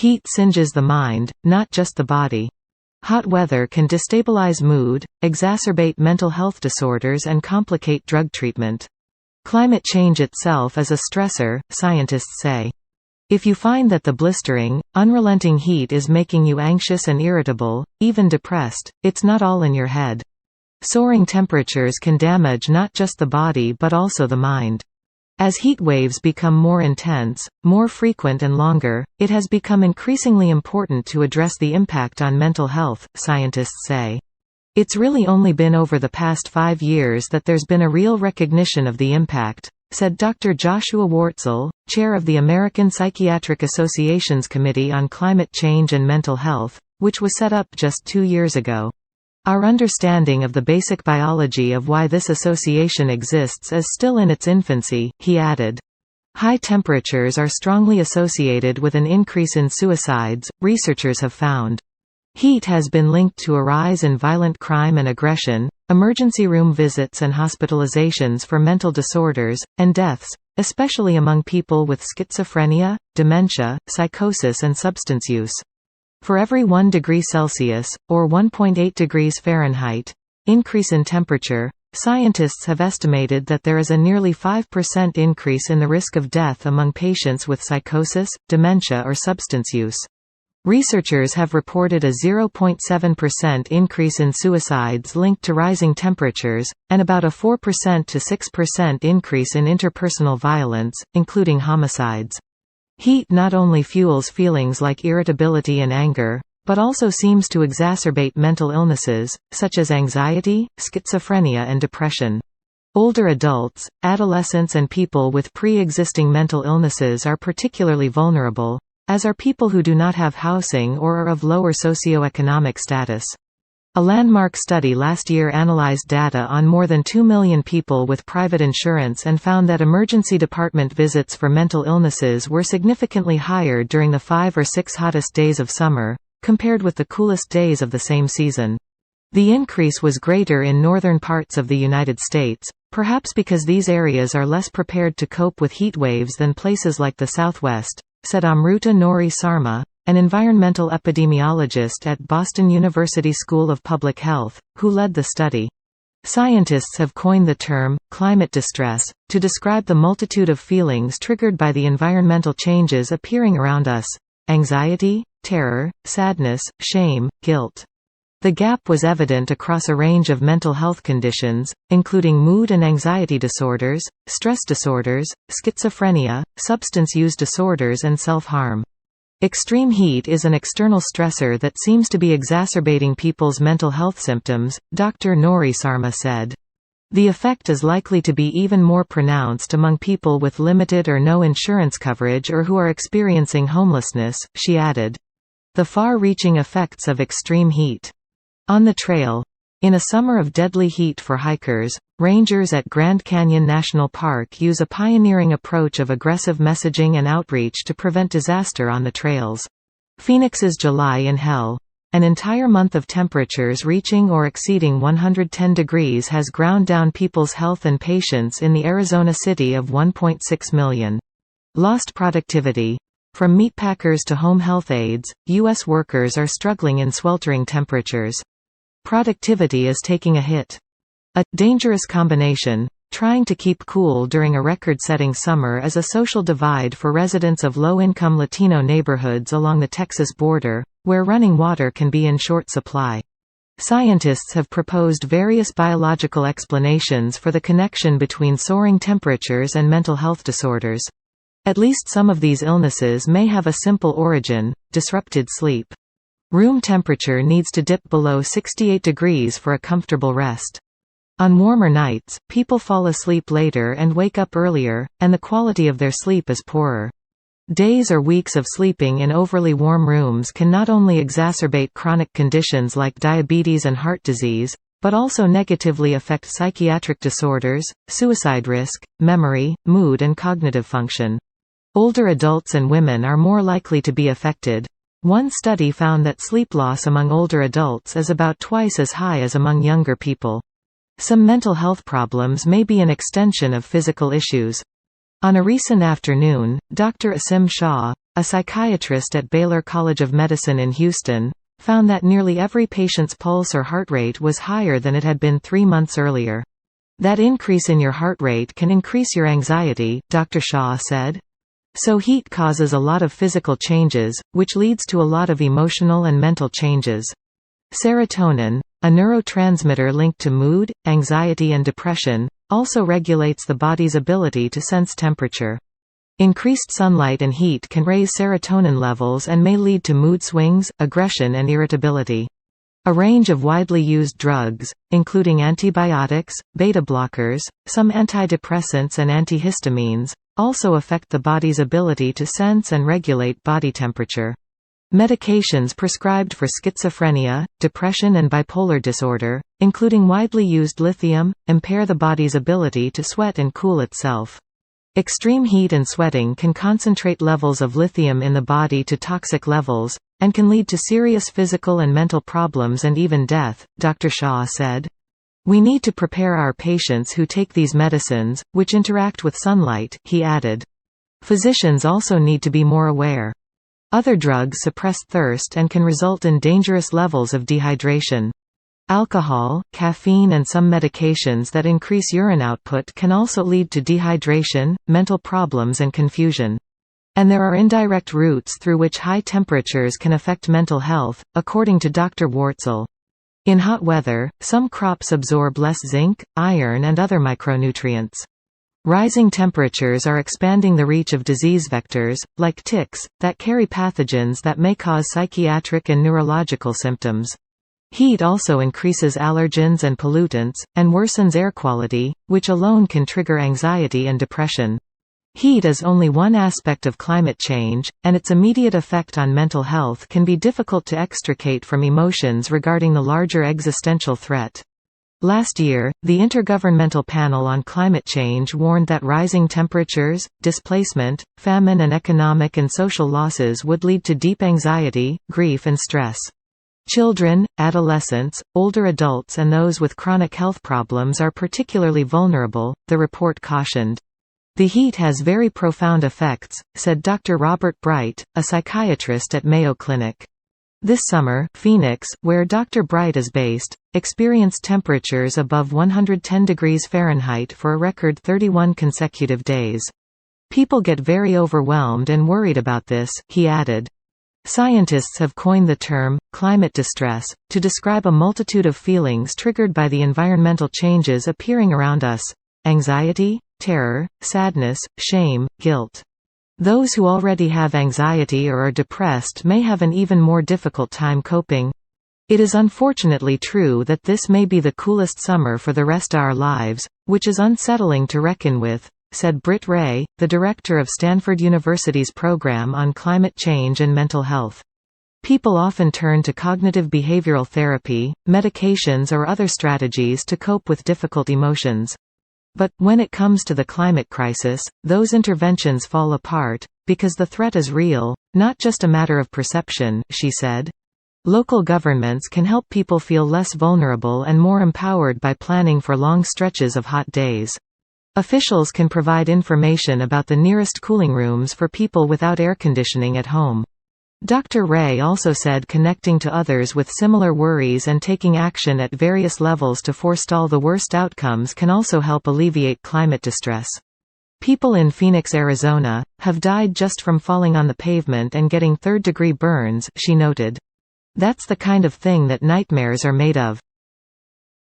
Heat singes the mind, not just the body. Hot weather can destabilize mood, exacerbate mental health disorders and complicate drug treatment. Climate change itself is a stressor, scientists say. If you find that the blistering, unrelenting heat is making you anxious and irritable, even depressed, it's not all in your head. Soaring temperatures can damage not just the body but also the mind. As heat waves become more intense, more frequent and longer, it has become increasingly important to address the impact on mental health, scientists say. It's really only been over the past 5 years that there's been a real recognition of the impact, said Dr. Joshua Wartzel, chair of the American Psychiatric Association's Committee on Climate Change and Mental Health, which was set up just 2 years ago. Our understanding of the basic biology of why this association exists is still in its infancy, he added. High temperatures are strongly associated with an increase in suicides, researchers have found. Heat has been linked to a rise in violent crime and aggression, emergency room visits and hospitalizations for mental disorders, and deaths, especially among people with schizophrenia, dementia, psychosis and substance use. For every 1 degree Celsius, or 1.8 degrees Fahrenheit, increase in temperature, scientists have estimated that there is a nearly 5% increase in the risk of death among patients with psychosis, dementia or substance use. Researchers have reported a 0.7% increase in suicides linked to rising temperatures, and about a 4% to 6% increase in interpersonal violence, including homicides. Heat not only fuels feelings like irritability and anger, but also seems to exacerbate mental illnesses, such as anxiety, schizophrenia and depression. Older adults, adolescents and people with pre-existing mental illnesses are particularly vulnerable, as are people who do not have housing or are of lower socioeconomic status. A landmark study last year analyzed data on more than 2 million people with private insurance and found that emergency department visits for mental illnesses were significantly higher during the 5 or 6 hottest days of summer, compared with the coolest days of the same season. The increase was greater in northern parts of the United States, perhaps because these areas are less prepared to cope with heat waves than places like the Southwest, said Amruta Nori Sarma, an environmental epidemiologist at Boston University School of Public Health, who led the study. Scientists have coined the term, climate distress, to describe the multitude of feelings triggered by the environmental changes appearing around us: anxiety, terror, sadness, shame, guilt. The gap was evident across a range of mental health conditions, including mood and anxiety disorders, stress disorders, schizophrenia, substance use disorders and self-harm. Extreme heat is an external stressor that seems to be exacerbating people's mental health symptoms, Dr. Nori Sarma said. The effect is likely to be even more pronounced among people with limited or no insurance coverage or who are experiencing homelessness, she added. The far-reaching effects of extreme heat. On the trail. In a summer of deadly heat for hikers, rangers at Grand Canyon National Park use a pioneering approach of aggressive messaging and outreach to prevent disaster on the trails. Phoenix's July in Hell. An entire month of temperatures reaching or exceeding 110 degrees has ground down people's health and patience in the Arizona city of 1.6 million. Lost productivity. From meatpackers to home health aides, U.S. workers are struggling in sweltering temperatures. Productivity is taking a hit. A dangerous combination. Trying to keep cool during a record-setting summer is a social divide for residents of low-income Latino neighborhoods along the Texas border, where running water can be in short supply. Scientists have proposed various biological explanations for the connection between soaring temperatures and mental health disorders. At least some of these illnesses may have a simple origin: disrupted sleep. Room temperature needs to dip below 68 degrees for a comfortable rest. On warmer nights, people fall asleep later and wake up earlier, and the quality of their sleep is poorer. Days or weeks of sleeping in overly warm rooms can not only exacerbate chronic conditions like diabetes and heart disease, but also negatively affect psychiatric disorders, suicide risk, memory, mood and cognitive function. Older adults and women are more likely to be affected. One study found that sleep loss among older adults is about twice as high as among younger people. Some mental health problems may be an extension of physical issues. On a recent afternoon, Dr. Asim Shah, a psychiatrist at Baylor College of Medicine in Houston, found that nearly every patient's pulse or heart rate was higher than it had been 3 months earlier. That increase in your heart rate can increase your anxiety, Dr. Shah said. So heat causes a lot of physical changes, which leads to a lot of emotional and mental changes. Serotonin, a neurotransmitter linked to mood, anxiety and depression, also regulates the body's ability to sense temperature. Increased sunlight and heat can raise serotonin levels and may lead to mood swings, aggression and irritability. A range of widely used drugs, including antibiotics, beta-blockers, some antidepressants and antihistamines, also affect the body's ability to sense and regulate body temperature. Medications prescribed for schizophrenia, depression and bipolar disorder, including widely used lithium, impair the body's ability to sweat and cool itself. Extreme heat and sweating can concentrate levels of lithium in the body to toxic levels, and can lead to serious physical and mental problems and even death, Dr. Shah said. We need to prepare our patients who take these medicines, which interact with sunlight, he added. Physicians also need to be more aware. Other drugs suppress thirst and can result in dangerous levels of dehydration. Alcohol, caffeine and some medications that increase urine output can also lead to dehydration, mental problems and confusion. And there are indirect routes through which high temperatures can affect mental health, according to Dr. Wartzel. In hot weather, some crops absorb less zinc, iron and other micronutrients. Rising temperatures are expanding the reach of disease vectors, like ticks, that carry pathogens that may cause psychiatric and neurological symptoms. Heat also increases allergens and pollutants, and worsens air quality, which alone can trigger anxiety and depression. Heat is only one aspect of climate change, and its immediate effect on mental health can be difficult to extricate from emotions regarding the larger existential threat. Last year, the Intergovernmental Panel on Climate Change warned that rising temperatures, displacement, famine and economic and social losses would lead to deep anxiety, grief and stress. Children, adolescents, older adults and those with chronic health problems are particularly vulnerable, the report cautioned. The heat has very profound effects, said Dr. Robert Bright, a psychiatrist at Mayo Clinic. This summer, Phoenix, where Dr. Bright is based, experienced temperatures above 110 degrees Fahrenheit for a record 31 consecutive days. People get very overwhelmed and worried about this, he added. Scientists have coined the term, climate distress, to describe a multitude of feelings triggered by the environmental changes appearing around us: anxiety, terror, sadness, shame, guilt. Those who already have anxiety or are depressed may have an even more difficult time coping. It is unfortunately true that this may be the coolest summer for the rest of our lives, which is unsettling to reckon with, said Britt Ray, the director of Stanford University's program on climate change and mental health. People often turn to cognitive behavioral therapy, medications or other strategies to cope with difficult emotions. But, when it comes to the climate crisis, those interventions fall apart, because the threat is real, not just a matter of perception, she said. Local governments can help people feel less vulnerable and more empowered by planning for long stretches of hot days. Officials can provide information about the nearest cooling rooms for people without air conditioning at home. Dr. Ray also said connecting to others with similar worries and taking action at various levels to forestall the worst outcomes can also help alleviate climate distress. People in Phoenix, Arizona, have died just from falling on the pavement and getting third-degree burns, she noted. That's the kind of thing that nightmares are made of.